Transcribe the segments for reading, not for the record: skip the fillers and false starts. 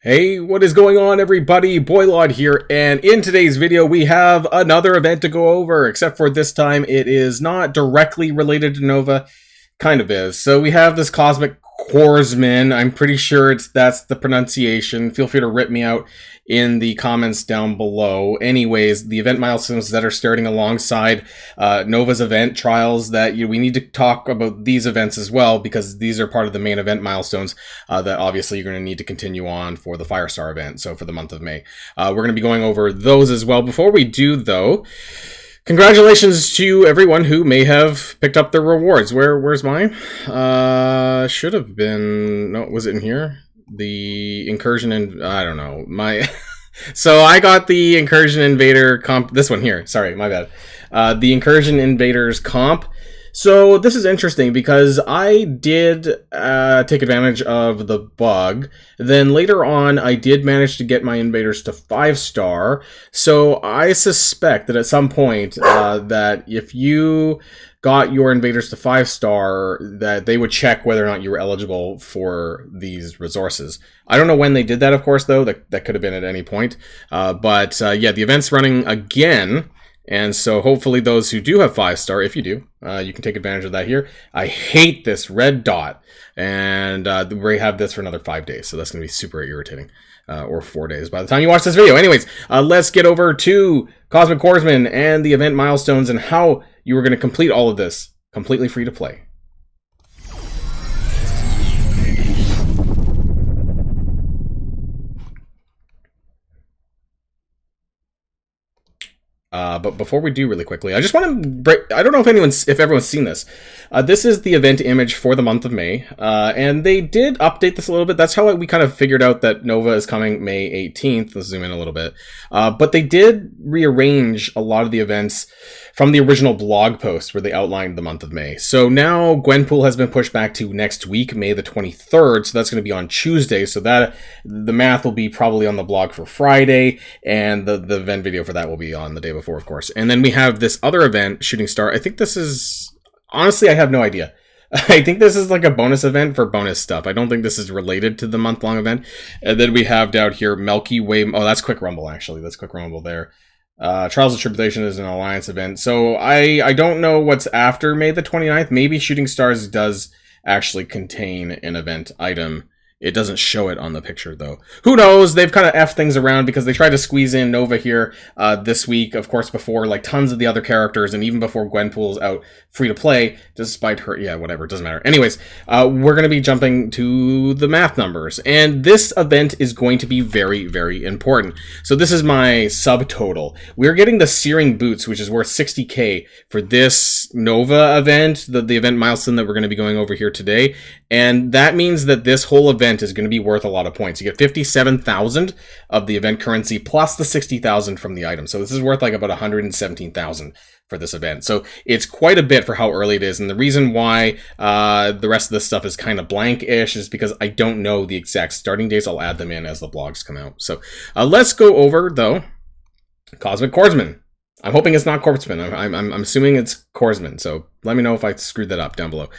Hey, what is going on, everybody? Boilon here, and in today's video we have another event to go over, except for this time it is not directly related to Nova, kind of is. So we have this cosmic Corpsman. I'm pretty sure that's the pronunciation. Feel free to rip me out in the comments down below. Anyways, the event milestones that are starting alongside Nova's event trials, that we need to talk about these events as well, because these are part of the main event milestones that obviously you're going to need to continue on for the Firestar event, so for the month of May. We're going to be going over those as well. Before we do, though, congratulations to everyone who may have picked up their rewards. Where's mine? Should have been... No, was it in here? The Incursion and... I don't know. So I got the Incursion Invader comp... This one here. Sorry, my bad. The Incursion Invaders comp. So this is interesting because I did take advantage of the bug. Then later on, I did manage to get my invaders to 5-star. So I suspect that at some point that if you got your invaders to 5-star, that they would check whether or not you were eligible for these resources. I don't know when they did that, of course, though. That could have been at any point. But yeah, the event's running again. And so hopefully those who do have 5-star, if you do, you can take advantage of that here. I hate this red dot. And we have this for another 5 days. So that's going to be super irritating. Or 4 days by the time you watch this video. Anyways, let's get over to Cosmic Corpsman and the event milestones and how you are going to complete all of this completely free to play. But before we do, really quickly, I just want to break... I don't know if everyone's seen this. This is the event image for the month of May, and they did update this a little bit. That's how we kind of figured out that Nova is coming May 18th. Let's zoom in a little bit. But they did rearrange a lot of the events from the original blog post where they outlined the month of May. So now Gwenpool has been pushed back to next week, May the 23rd. So that's going to be on Tuesday. So that the math will be probably on the blog for Friday, and the event video for that will be on the day before, of course. And then we have this other event, Shooting Star. I think this is... Honestly, I have no idea. I think this is like a bonus event for bonus stuff. I don't think this is related to the month-long event. And then we have down here Milky Way... Oh, that's Quick Rumble, actually. That's Quick Rumble there. Trials of Tribulation is an Alliance event. So I don't know what's after May the 29th. Maybe Shooting Stars does actually contain an event item. It doesn't show it on the picture, though. Who knows? They've kind of effed things around because they tried to squeeze in Nova here this week, of course, before like tons of the other characters, and even before Gwenpool's out free to play, despite her... Yeah, whatever, it doesn't matter. Anyways, we're going to be jumping to the math numbers, and this event is going to be very, very important. So this is my subtotal. We're getting the Searing Boots, which is worth 60k for this Nova event, the event milestone that we're going to be going over here today, and that means that this whole event is going to be worth a lot of points. You get 57,000 of the event currency plus the 60,000 from the item. So this is worth like about 117,000 for this event. So it's quite a bit for how early it is. And the reason why the rest of this stuff is kind of blank-ish is because I don't know the exact starting dates. I'll add them in as the blogs come out. So let's go over, though, Cosmic Corpsman. I'm hoping it's not Corpsman. I'm assuming it's Corpsman. So let me know if I screwed that up down below.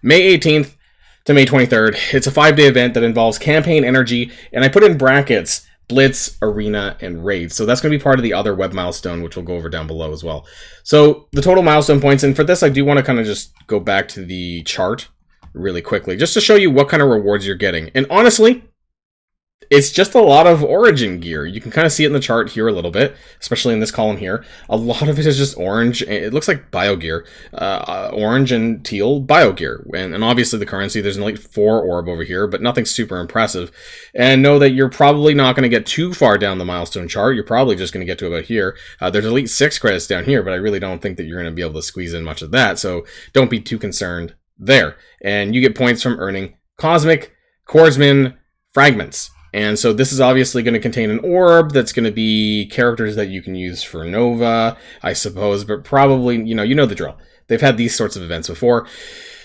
May 18th to May 23rd. It's a 5-day event that involves campaign energy, and I put in brackets Blitz, Arena, and Raid. So that's going to be part of the other web milestone, which we'll go over down below as well. So the total milestone points, and for this I do want to kind of just go back to the chart really quickly, just to show you what kind of rewards you're getting. And honestly, it's just a lot of Origin gear. You can kind of see it in the chart here a little bit, especially in this column here. A lot of it is just orange. It looks like bio gear. Orange and teal bio gear. And obviously the currency, there's an Elite 4 orb over here, but nothing super impressive. And know that you're probably not going to get too far down the milestone chart. You're probably just going to get to about here. There's Elite 6 credits down here, but I really don't think that you're going to be able to squeeze in much of that. So don't be too concerned there. And you get points from earning Cosmic Corpsman fragments. And so this is obviously going to contain an orb that's going to be characters that you can use for Nova, I suppose, but probably, you know the drill. They've had these sorts of events before.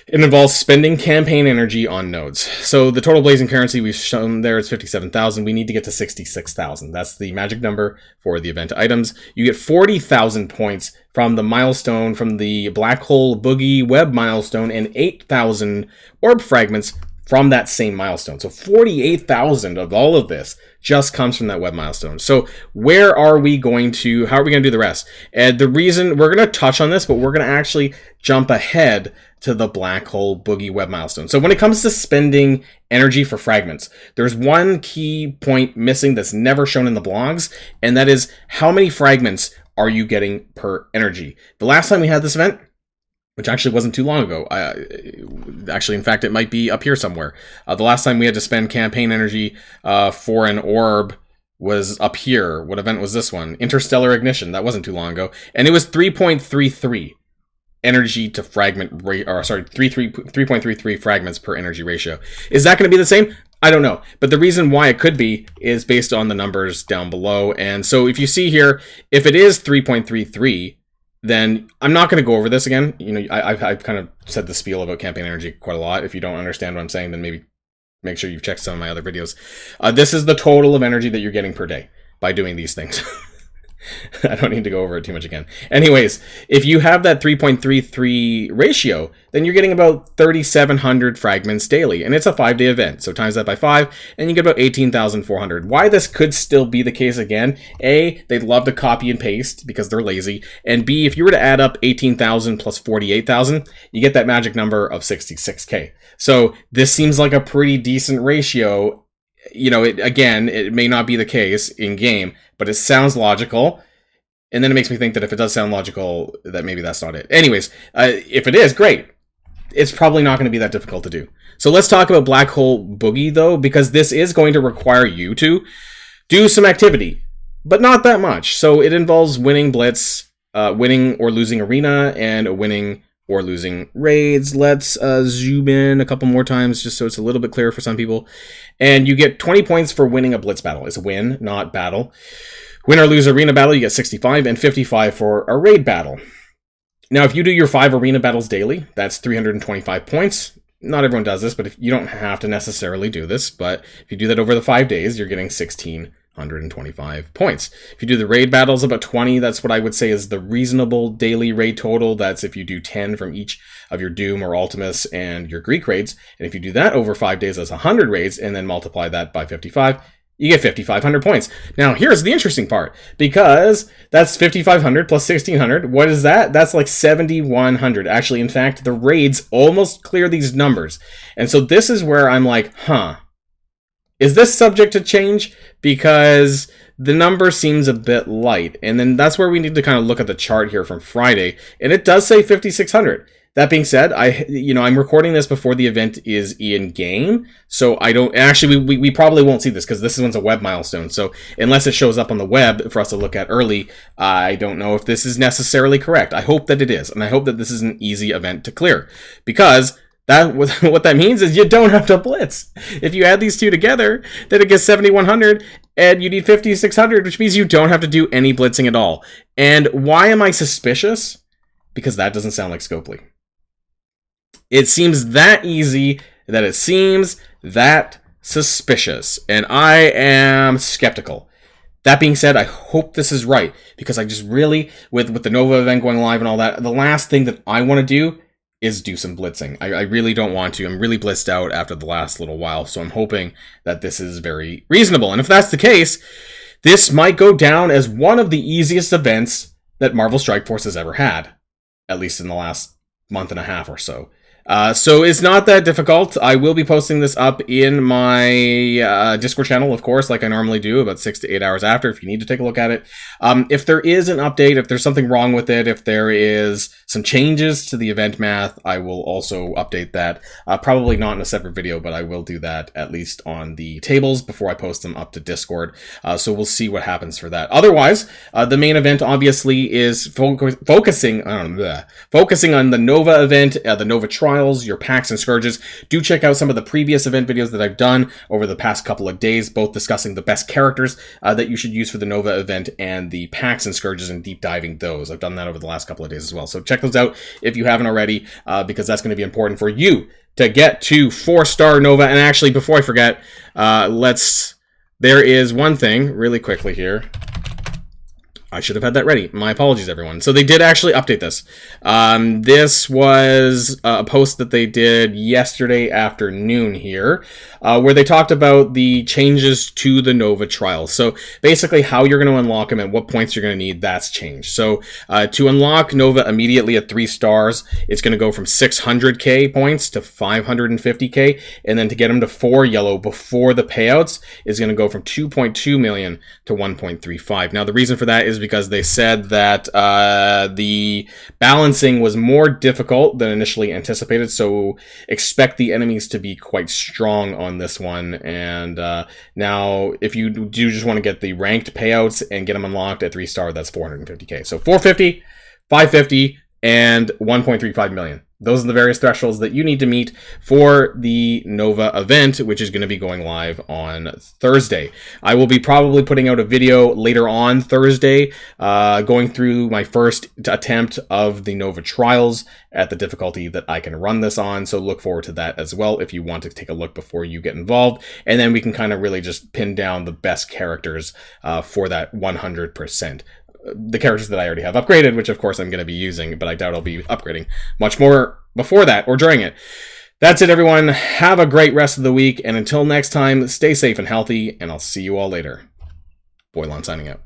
It involves spending campaign energy on nodes. So the total blazing currency we've shown there is 57,000. We need to get to 66,000. That's the magic number for the event items. You get 40,000 points from the milestone, from the Black Hole Boogie web milestone, and 8,000 orb fragments from that same milestone. So 48,000 of all of this just comes from that web milestone. So how are we going to do the rest? And the reason we're going to touch on this, but we're going to actually jump ahead to the black hole boogie web milestone. So when it comes to spending energy for fragments, there's one key point missing that's never shown in the blogs, and that is how many fragments are you getting per energy? The last time we had this event, which actually wasn't too long ago. Actually, in fact, it might be up here somewhere. The last time we had to spend campaign energy for an orb was up here. What event was this one? Interstellar Ignition. That wasn't too long ago. And it was 3.33 energy to fragment rate, or sorry, 3.33 fragments per energy ratio. Is that going to be the same? I don't know. But the reason why it could be is based on the numbers down below. And so if you see here, if it is 3.33, then I'm not going to go over this again. You know, I've kind of said the spiel about campaign energy quite a lot. If you don't understand what I'm saying, then maybe make sure you've checked some of my other videos. This is the total of energy that you're getting per day by doing these things. I don't need to go over it too much again. Anyways, if you have that 3.33 ratio, then you're getting about 3,700 fragments daily. And it's a 5-day event. So times that by 5, and you get about 18,400. Why this could still be the case again, A, they'd love to copy and paste because they're lazy. And B, if you were to add up 18,000 plus 48,000, you get that magic number of 66K. So this seems like a pretty decent ratio. You know, it may not be the case in game, but it sounds logical. And then it makes me think that if it does sound logical, that maybe that's not it. Anyways, if it is, great. It's probably not going to be that difficult to do. So let's talk about Black Hole Boogie, though, because this is going to require you to do some activity, but not that much. So it involves winning Blitz, winning or losing Arena, and winning or losing raids. Let's zoom in a couple more times just so it's a little bit clearer for some people. And you get 20 points for winning a Blitz battle. It's a win, not battle. Win or lose arena battle, you get 65, and 55 for a raid battle. Now, if you do your 5 arena battles daily, that's 325 points. Not everyone does this, but if you don't have to necessarily do this, but if you do that over the 5 days, you're getting 1,625 points. If you do the raid battles, about 20, that's what I would say is the reasonable daily raid total. That's if you do 10 from each of your Doom or Ultimus and your Greek raids. And if you do that over 5 days, that's 100 raids, and then multiply that by 55, you get 5,500 points. Now, here's the interesting part, because that's 5,500 plus 1,600. What is that? That's like 7,100. Actually, in fact, the raids almost clear these numbers. And so this is where I'm like, is this subject to change? Because the number seems a bit light. And then that's where we need to kind of look at the chart here from Friday. And it does say 5,600. That being said, I'm recording this before the event is in game, so I don't actually. We probably won't see this because this one's a web milestone. So unless it shows up on the web for us to look at early, I don't know if this is necessarily correct. I hope that it is, and I hope that this is an easy event to clear, because what that means is you don't have to blitz. If you add these two together, then it gets 7,100, and you need 5,600, which means you don't have to do any blitzing at all. And why am I suspicious? Because that doesn't sound like Scopely. It seems that easy that it seems that suspicious, and I am skeptical. That being said, I hope this is right, because I just really, with the Nova event going live and all that, the last thing that I want to do is do some blitzing. I really don't want to. I'm really blitzed out after the last little while, so I'm hoping that this is very reasonable. And if that's the case, this might go down as one of the easiest events that Marvel Strike Force has ever had, at least in the last month and a half or so. So it's not that difficult. I will be posting this up in my Discord channel, of course, like I normally do, about 6 to 8 hours after, if you need to take a look at it. If there is an update, if there's something wrong with it, if there is some changes to the event math, I will also update that. Probably not in a separate video, but I will do that at least on the tables before I post them up to Discord. So we'll see what happens for that. Otherwise, the main event obviously is focusing on the Nova event, the Nova Trials, your packs and scourges. Do check out some of the previous event videos that I've done over the past couple of days, both discussing the best characters that you should use for the Nova event and the packs and scourges and deep diving those. I've done that over the last couple of days as well. So check those out if you haven't already, because that's going to be important for you to get to 4-star Nova. And actually, before I forget, there is one thing really quickly here. I should have had that ready. My apologies, everyone. So they did actually update this. This was a post that they did yesterday afternoon here, where they talked about the changes to the Nova trials. So basically how you're going to unlock them and what points you're going to need, that's changed. So to unlock Nova immediately at 3 stars, it's going to go from 600k points to 550k. And then to get them to 4 yellow before the payouts is going to go from 2.2 million to 1.35. Now the reason for that is because they said that the balancing was more difficult than initially anticipated, so expect the enemies to be quite strong on this one. And now if you do just want to get the ranked payouts and get them unlocked at 3 star, that's 450k. So 450, 550, and 1.35 million. Those are the various thresholds that you need to meet for the Nova event, which is going to be going live on Thursday. I will be probably putting out a video later on Thursday, going through my first attempt of the Nova trials at the difficulty that I can run this on. So look forward to that as well if you want to take a look before you get involved. And then we can kind of really just pin down the best characters for that 100%. The characters that I already have upgraded, which of course I'm going to be using, but I doubt I'll be upgrading much more before that or during it. That's it, everyone. Have a great rest of the week, and until next time, stay safe and healthy, and I'll see you all later. Boilon signing out.